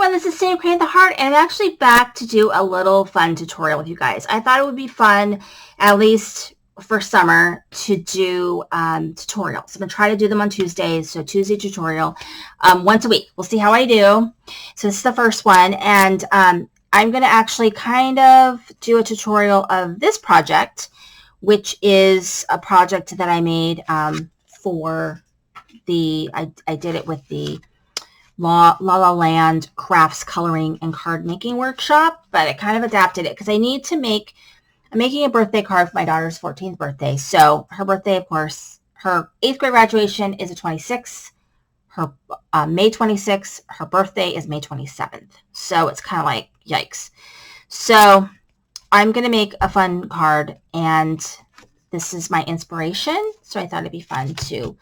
everyone, this is Sam Creating the Heart, and I'm actually back to do a little fun tutorial with you guys. I thought it would be fun, at least for summer, to do tutorials. I'm going to try to do them on Tuesdays, so Tuesday tutorial once a week. We'll see how I do. So this is the first one, and I'm going to actually kind of do a tutorial of this project, which is a project that I made for the, I did it with the La La Land Crafts Coloring and Card Making Workshop, but I kind of adapted it because I need to make, I'm making a birthday card for my daughter's 14th birthday. So her birthday, of course, her 8th grade graduation is the 26th, her May 26th, her birthday is May 27th. So it's kind of like, yikes. So I'm going to make a fun card, and this is my inspiration. So I thought it'd be fun to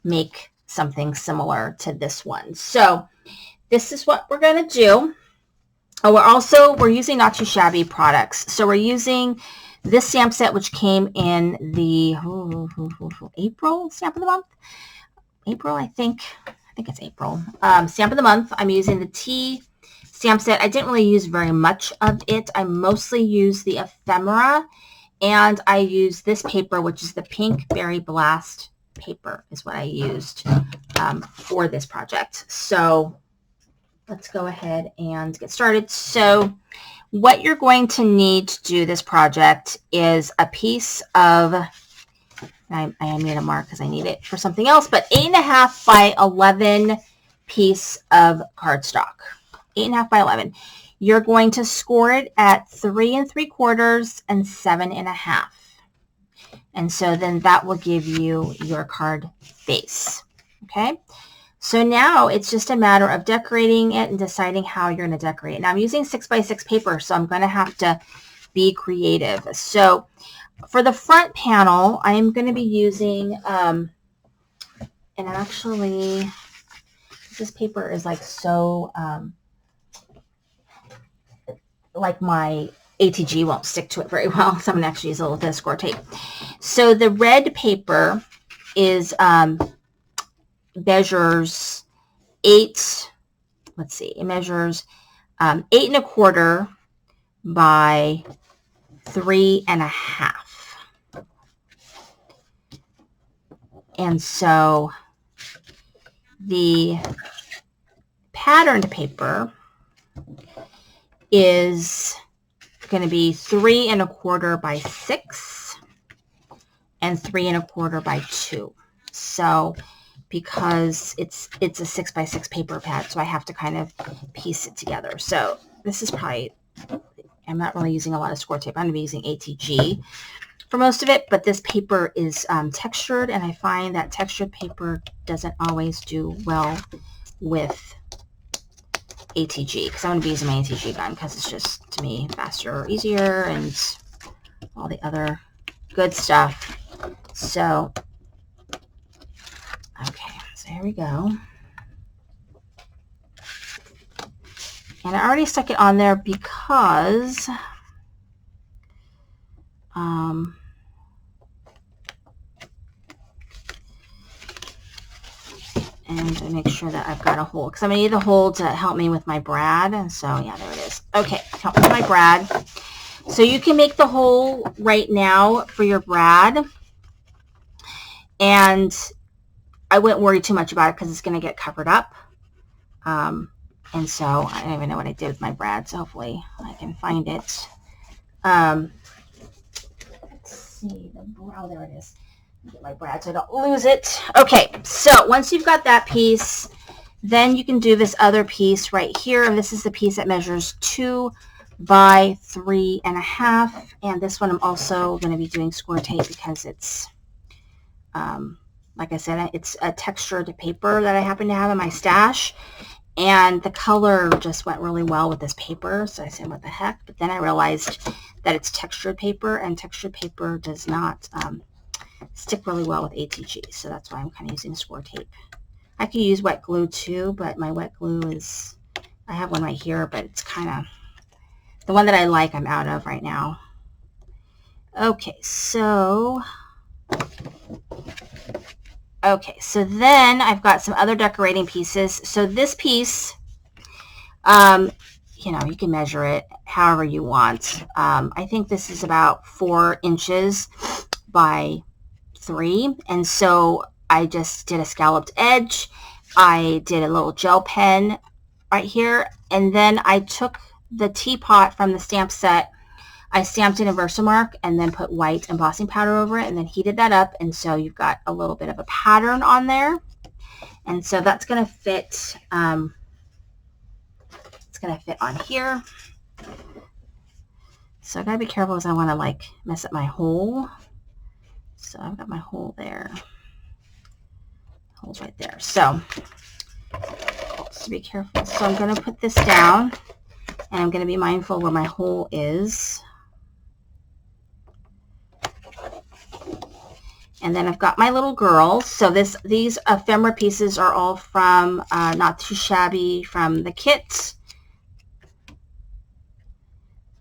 make something similar to this one. So this is what we're going to do. Oh, we're using Not Too Shabby products. So we're using this stamp set, which came in the April stamp of the month. April, I think it's April. Stamp of the month. I'm using the T stamp set. I didn't really use very much of it. I mostly use the ephemera, and I use this paper, which is the Pink Berry Blast paper is what I used for this project. So let's go ahead and get started. So what you're going to need to do this project is a piece of, I made a mark because I need it for something else, but 8.5 by 11 piece of cardstock. 8.5 by 11. You're going to score it at 3 3/4 and 7.5. And so then that will give you your card base. Okay. So now it's just a matter of decorating it and deciding how you're going to decorate it. Now I'm using 6x6 paper, so I'm going to have to be creative. So for the front panel, I'm going to be using, and actually this paper is like so, like my ATG won't stick to it very well, so I'm going to actually use a little bit of score tape. So the red paper is measures 8, let's see, it measures 8 1/4 by 3.5. And so the patterned paper is going to be 3 1/4 by 6 and 3 1/4 by 2. So because it's a 6x6 paper pad, so I have to kind of piece it together. So this is probably, I'm not really using a lot of score tape. I'm going to be using ATG for most of it, but this paper is textured, and I find that textured paper doesn't always do well with ATG, because I'm going to be using my ATG gun because it's just, to me, faster, easier, and all the other good stuff. So, okay, so here we go. And I already stuck it on there because and to make sure that I've got a hole, because I'm going to need the hole to help me with my brad. And so, yeah, there it is. Okay, help me with my brad. So you can make the hole right now for your brad. And I wouldn't worry too much about it because it's going to get covered up. And so I don't even know what I did with my brad, so hopefully I can find it. Let's see. Oh, there it is. Get my brad so I don't lose it. Okay, so once you've got that piece, then you can do this other piece right here. And this is the piece that measures 2 by 3.5. And this one I'm also going to be doing score tape because it's, like I said, it's a textured paper that I happen to have in my stash. And the color just went really well with this paper. So I said, what the heck? But then I realized that it's textured paper, and textured paper does not stick really well with ATG, so that's why I'm kind of using score tape. I could use wet glue too, but my wet glue is, I have one right here, but it's kind of, the one that I like I'm out of right now. Okay, so then I've got some other decorating pieces. So this piece You know, you can measure it however you want. I think this is about 4 inches by 3. And so I just did a scalloped edge. I did a little gel pen right here. And then I took the teapot from the stamp set. I stamped it in Versamark and then put white embossing powder over it and then heated that up. And so you've got a little bit of a pattern on there. And so that's going to fit, it's going to fit on here. So I got to be careful because I want to like mess up my hole. So I've got my hole there. Hole's right there. So just be careful. So I'm going to put this down and I'm going to be mindful where my hole is. And then I've got my little girls. So these ephemera pieces are all from Not Too Shabby from the kit.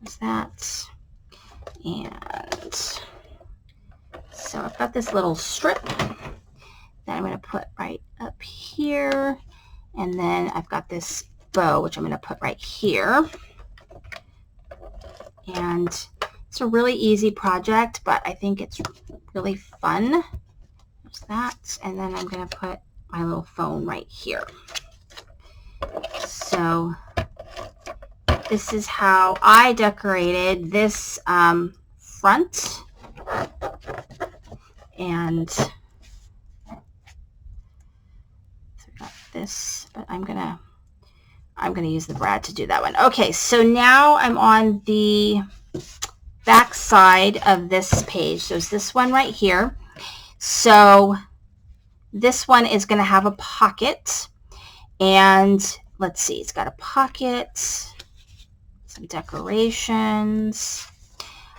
There's that. And so I've got this little strip that I'm going to put right up here. And then I've got this bow, which I'm going to put right here. And it's a really easy project, but I think it's really fun. There's that. And then I'm going to put my little phone right here. So this is how I decorated this front. And so we got this, but I'm gonna use the brad to do that one. Okay, so now I'm on the back side of this page. So it's this one right here. So this one is going to have a pocket, and let's see, it's got a pocket, some decorations.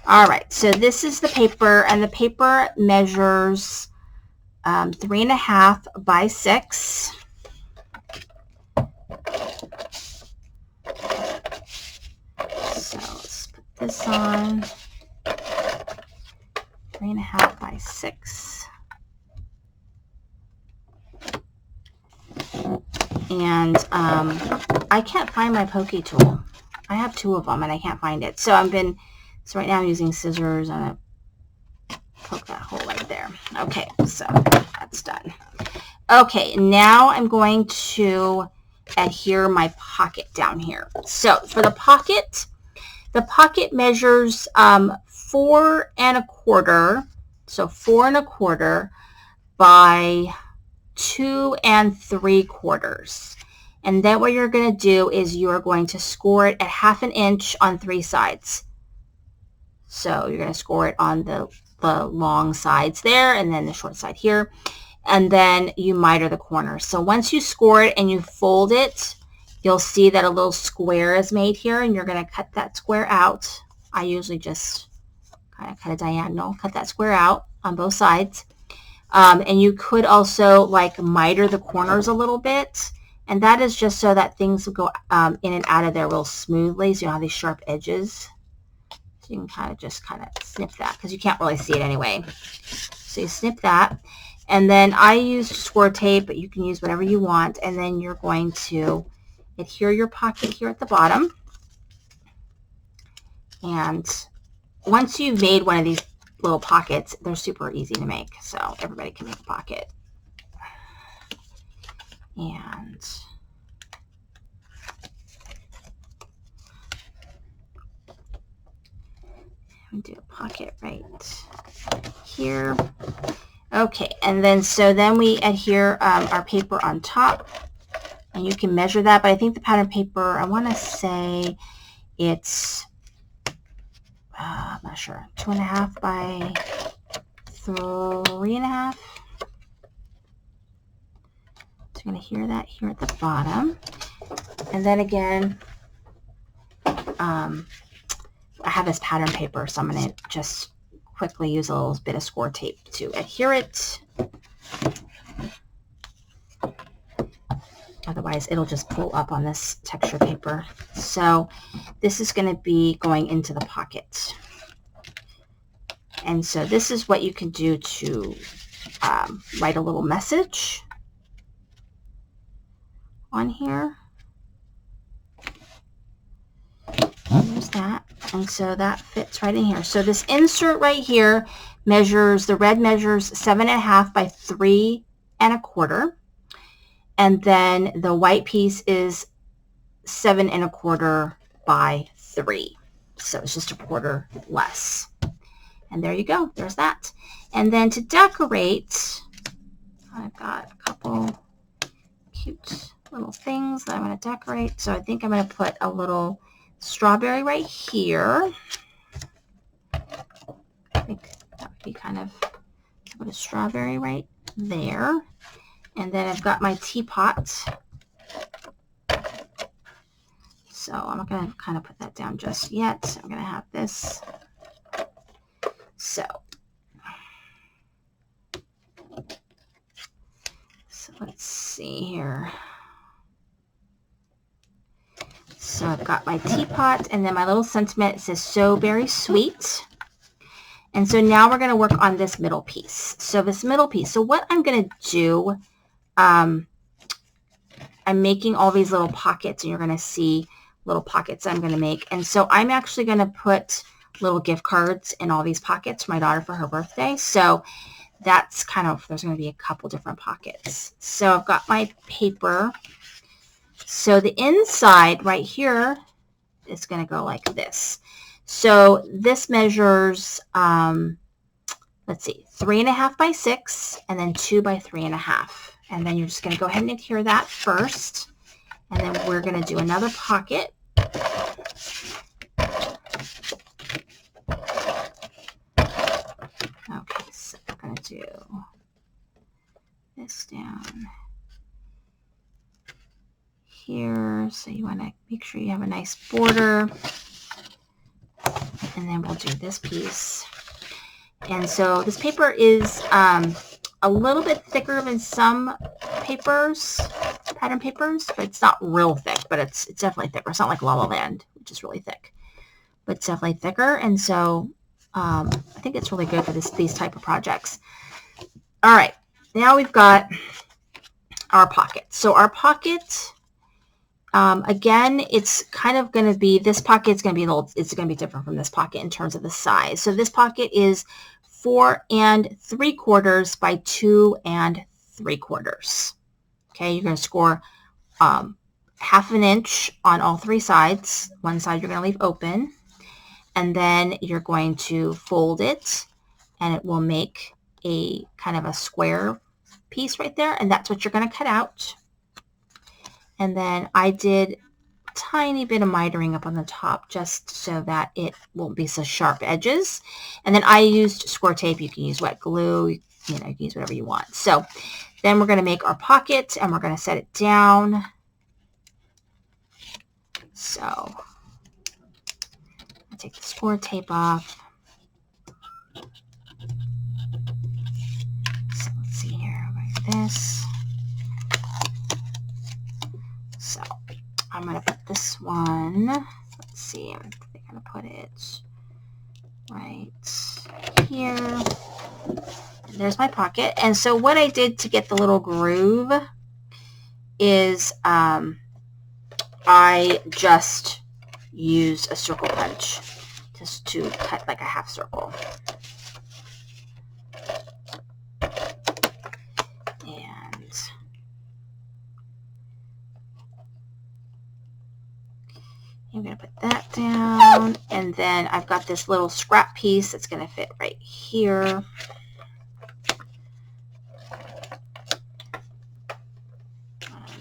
All right, so this is the paper, and the paper measures 3.5 by 6. So let's put this on. 3.5 by 6. And I can't find my pokey tool. I have 2 of them and I can't find it. So right now I'm using scissors and I poke that hole right there. Okay, so that's done. Okay, now I'm going to adhere my pocket down here. So for the pocket measures 4 1/4, so 4 1/4 by 2 3/4. And then what you're going to do is you're going to score it at 1/2 inch on 3 sides. So you're going to score it on the long sides there and then the short side here. And then you miter the corners. So once you score it and you fold it, you'll see that a little square is made here, and you're going to cut that square out. I usually just kind of cut a diagonal, cut that square out on both sides. And you could also like miter the corners a little bit. And that is just so that things will go in and out of there real smoothly. So you don't have these sharp edges. So you can just snip that because you can't really see it anyway. So you snip that. And then I used score tape, but you can use whatever you want. And then you're going to adhere your pocket here at the bottom. And once you've made one of these little pockets, they're super easy to make. So everybody can make a pocket. And do a pocket right here. Okay, and then we adhere our paper on top, and you can measure that, but I think the pattern paper, I want to say it's I'm not sure, 2.5 by 3.5. So you're going to hear that here at the bottom. And then again, I have this pattern paper, so I'm going to just quickly use a little bit of score tape to adhere it. Otherwise, it'll just pull up on this texture paper. So this is going to be going into the pocket. And so this is what you can do to write a little message on here. And so that fits right in here. So this insert right here measures, the red measures 7.5 by 3 1/4. And then the white piece is 7 1/4 by 3. So it's just 1/4 less. And there you go. There's that. And then to decorate, I've got a couple cute little things that I'm going to decorate. So I think I'm going to put a little strawberry right here. I think that would be kind of, put a strawberry right there. And then I've got my teapot. So I'm not going to kind of put that down just yet. I'm going to have this. So let's see here. So I've got my teapot, and then my little sentiment, it says so very sweet. And so now we're going to work on this middle piece. So this middle piece. So what I'm going to do, I'm making all these little pockets, and you're going to see little pockets I'm going to make. And so I'm actually going to put little gift cards in all these pockets for my daughter for her birthday. So that's kind of, there's going to be a couple different pockets. So I've got my paper. So the inside right here is going to go like this. So this measures, let's see, 3.5 by 6, and then 2 by 3.5. And then you're just going to go ahead and adhere that first. And then we're going to do another pocket. Okay, so we're going to do this down here. So you want to make sure you have a nice border. And then we'll do this piece. And so this paper is a little bit thicker than some papers, pattern papers, but it's not real thick, but it's definitely thicker. It's not like La La Land, which is really thick, but it's definitely thicker. And so I think it's really good for these type of projects. All right, now we've got our pocket. So our pocket, again, it's kind of going to be, this pocket is going to be it's going to be different from this pocket in terms of the size. So this pocket is 4 3/4 by 2 3/4. Okay, you're going to score 1/2 inch on all 3 sides. One side you're going to leave open, and then you're going to fold it, and it will make a kind of a square piece right there, and that's what you're going to cut out. And then I did a tiny bit of mitering up on the top just so that it won't be so sharp edges. And then I used score tape. You can use wet glue. You know, you can use whatever you want. So then we're going to make our pocket, and we're going to set it down. So I'll take the score tape off. So let's see here, like this. So I'm going to put this one, let's see, I'm going to put it right here. And there's my pocket. And so what I did to get the little groove is I just used a circle punch just to cut like a half circle. I'm going to put that down, and then I've got this little scrap piece that's going to fit right here. And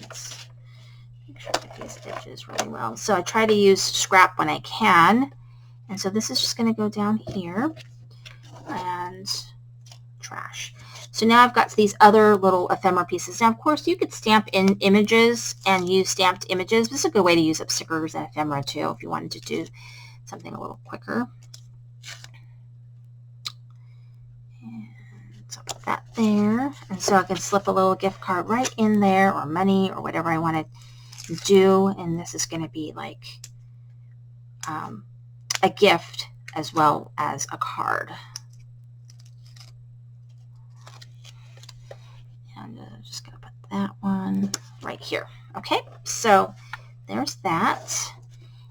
make sure I get these edges really well. So I try to use scrap when I can, and so this is just going to go down here, and trash. So now I've got these other little ephemera pieces. Now, of course, you could stamp in images and use stamped images. This is a good way to use up stickers and ephemera, too, if you wanted to do something a little quicker. And so I'll put that there. And so I can slip a little gift card right in there, or money, or whatever I want to do. And this is going to be like a gift as well as a card. And I'm just going to put that one right here. Okay, so there's that.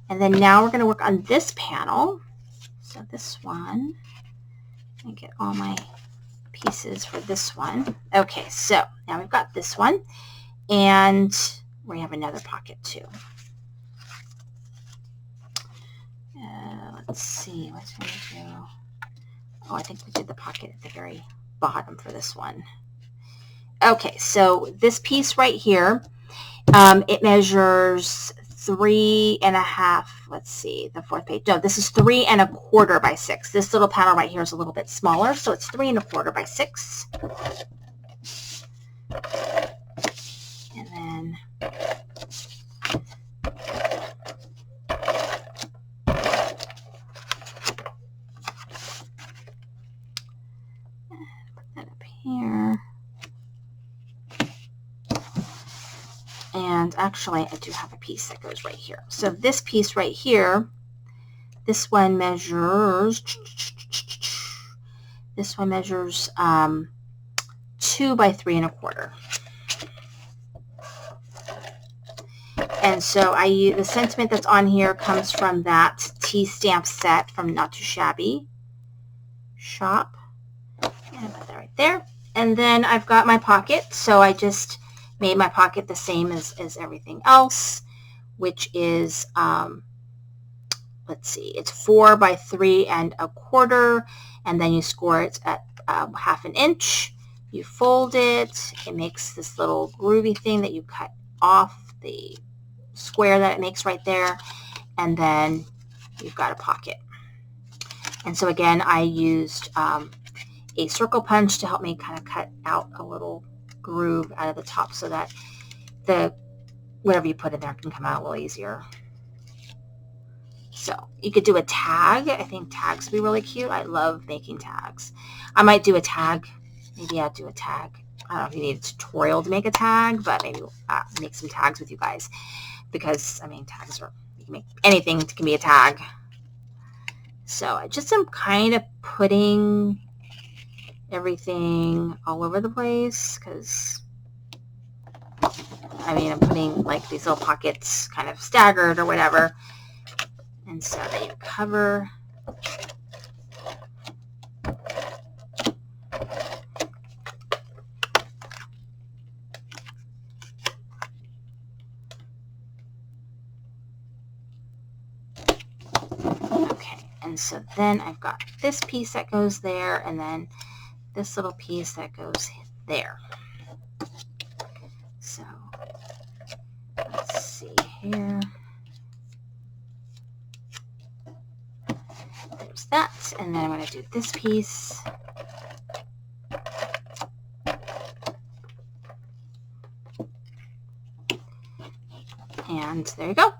And then now we're going to work on this panel. So this one, let me get all my pieces for this one. Okay, so now we've got this one, and we have another pocket too. Let's see, what did we do? Oh, I think we did the pocket at the very bottom for this one. Okay, so this piece right here, it measures 3.5, let's see, the fourth page. No, this is 3.25 by 6. This little panel right here is a little bit smaller, so it's 3.25 by 6. And then put that up here. And actually, I do have a piece that goes right here. So this piece right here, this one measures 2 by 3.25. And so the sentiment that's on here comes from that tea stamp set from Not Too Shabby shop. And I put that right there. And then I've got my pocket. So I just made my pocket the same as everything else, which is, let's see, it's 4 by 3.25, and then you score it at 1/2 inch. You fold it. It makes this little groovy thing that you cut off the square that it makes right there, and then you've got a pocket. And so again, I used a circle punch to help me kind of cut out a little groove out of the top so that whatever you put in there can come out a little easier. So you could do a tag. I think tags would be really cute. I love making tags. I might do a tag. Maybe I'll do a tag. I don't know if you need a tutorial to make a tag, but maybe make some tags with you guys, because I mean, tags are, you can make anything can be a tag. So I just am kind of putting everything all over the place, because I mean, I'm putting like these little pockets kind of staggered or whatever, and so that you cover. Okay, and so then I've got this piece that goes there, and then this little piece that goes there. So let's see here. There's that, and then I'm going to do this piece. And there you go.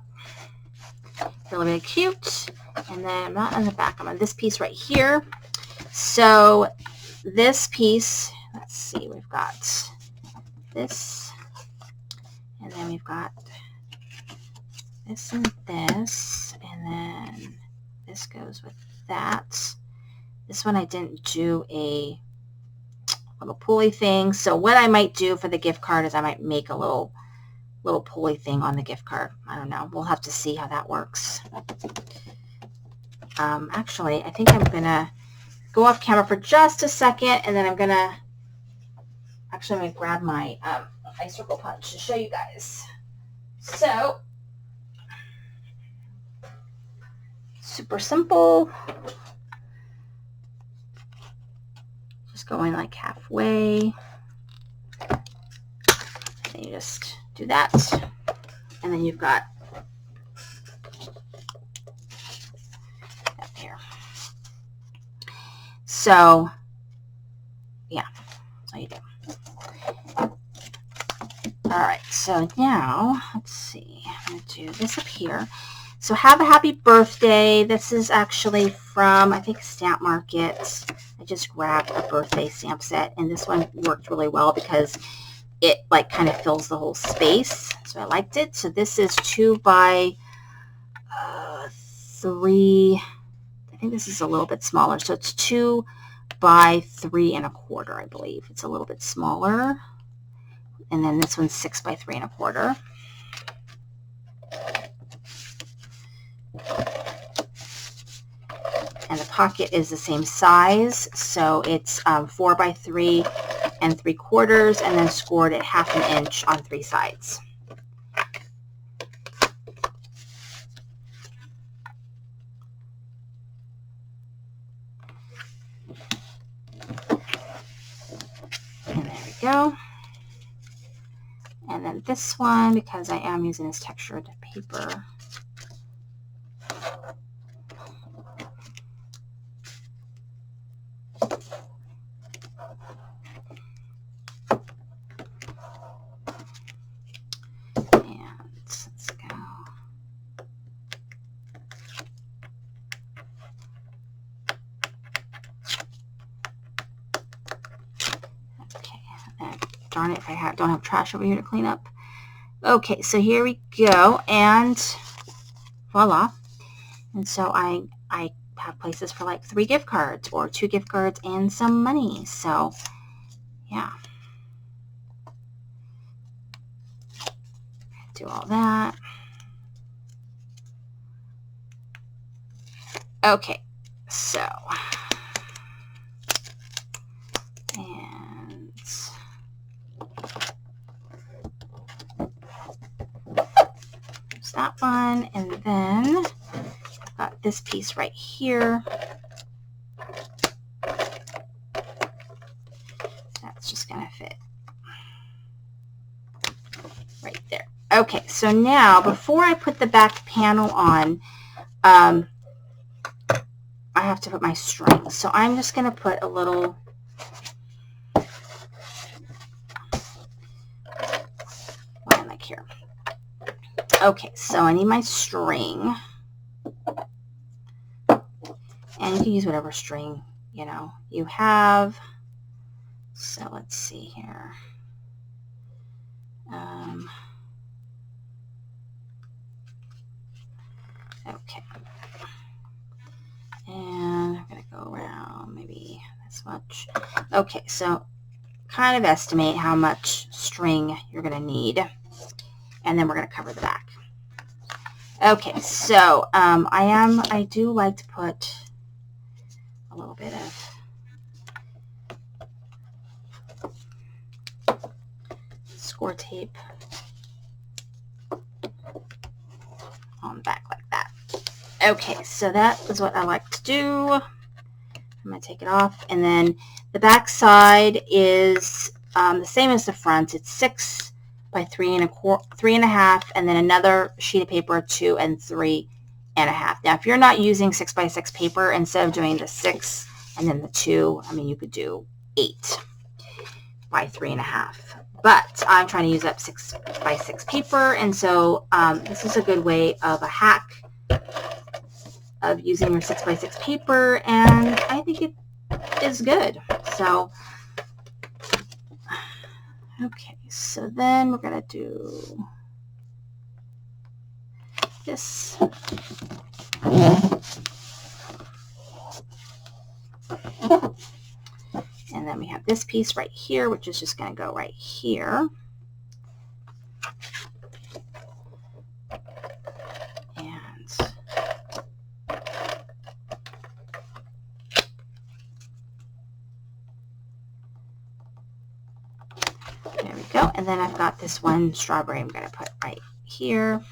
Really, really cute. And then I'm not on the back, I'm on this piece right here. So this piece, let's see, we've got this, and then we've got this and this, and then this goes with that. This one I didn't do a little pulley thing, so what I might do for the gift card is I might make a little pulley thing on the gift card. I don't know. We'll have to see how that works. Actually, I think I'm going to go off camera for just a second, and then I'm going to grab my circle punch to show you guys. So, super simple. Just going like halfway. And you just do that, and then you've got up here. So yeah, that's all you do. All right, so now let's see, I'm going to do this up here. So have a happy birthday. This is actually from, I think, Stamp Market. I just grabbed a birthday stamp set, and this one worked really well because it like kind of fills the whole space, so I liked it. So this is 2 by 3. I think this is a little bit smaller, so it's 2 by 3.25, I believe. It's a little bit smaller, and then this one's 6 by 3.25. And the pocket is the same size, so it's 4 by 3 3/4, and then scored at 1/2 inch on 3 sides. And there we go. And then this one, because I am using this textured paper, darn it, if I don't have trash over here to clean up. Okay, so here we go, and voila. And so I have places for like 3 gift cards or 2 gift cards and some money. So yeah, do all that. Okay, so that one, and then I've got this piece right here. That's just going to fit right there. Okay, so now before I put the back panel on, I have to put my string. So I'm just going to put a little like here. Okay, so I need my string, and you can use whatever string, you know, you have. So let's see here. Okay, and I'm going to go around maybe this much. Okay, so kind of estimate how much string you're going to need, and then we're going to cover the back. Okay, so I do like to put a little bit of score tape on the back like that. Okay, so that is what I like to do. I'm going to take it off, and then the back side is the same as the front. It's 6 by 3 1/2, and then another sheet of paper, 2 and 3 1/2. Now, if you're not using 6 by 6 paper, instead of doing the 6 and then the 2, I mean, you could do 8 by 3 1/2. But I'm trying to use up 6 by 6 paper, and so this is a good way of a hack of using your 6 by 6 paper, and I think it is good. So, okay, so then we're going to do this. And then we have this piece right here, which is just going to go right here. There we go. And then I've got this one strawberry I'm going to put right here.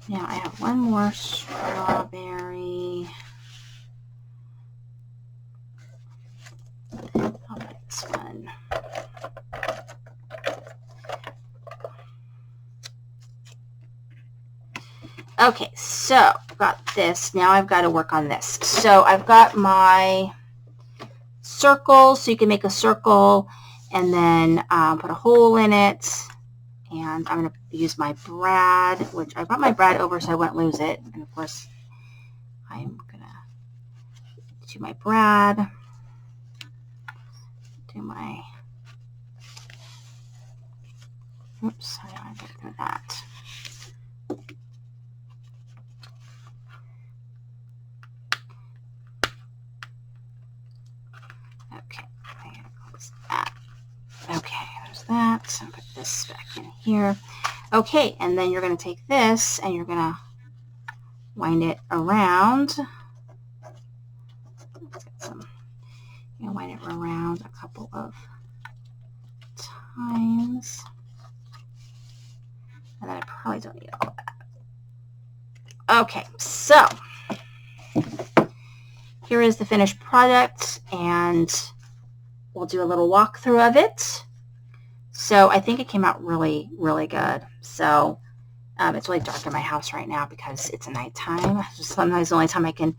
Now I have one more strawberry. I'll put this one. Okay, so I've got this. Now I've got to work on this. So I've got my circle, so you can make a circle and then put a hole in it. And I'm going to use my brad, which I brought my brad over so I wouldn't lose it. And of course, I'm going to do my brad, do my, oops, I don't have to do that. Okay, I gotta close that. Okay, there's that. I'll put this back in here. Okay, and then you're going to take this and you're going to wind it around. Let's get some. You're going to wind it around a couple of times. And then I probably don't need all of that. Okay, so here is the finished product, and we'll do a little walkthrough of it. So I think it came out really, really good. So it's really dark in my house right now because it's nighttime. It's just sometimes the only time I can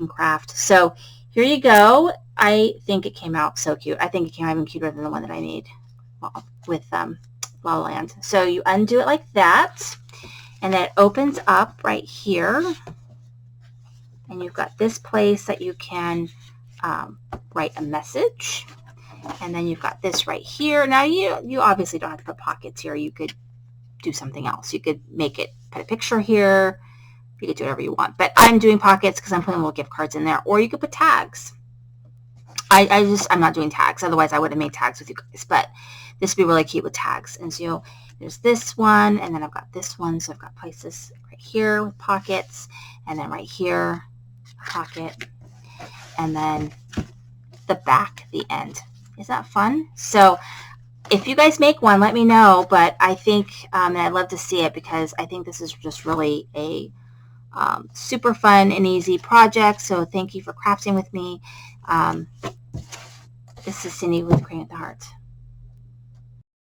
craft. So here you go. I think it came out so cute. I think it came out even cuter than the one that I made with La La Land. So you undo it like that, and then it opens up right here. And you've got this place that you can write a message. And then you've got this right here. Now you obviously don't have to put pockets here. You could do something else. You could make it, put a picture here. You could do whatever you want. But I'm doing pockets because I'm putting little gift cards in there. Or you could put tags. I'm not doing tags. Otherwise I would have made tags with you guys. But this would be really cute with tags. And so there's this one, and then I've got this one. So I've got places right here with pockets, and then right here, pocket, and then the back, the end. Is that fun? So if you guys make one, let me know. But I think, and I'd love to see it because I think this is just really a super fun and easy project. So thank you for crafting with me. This is Cindy with Creating with the Heart.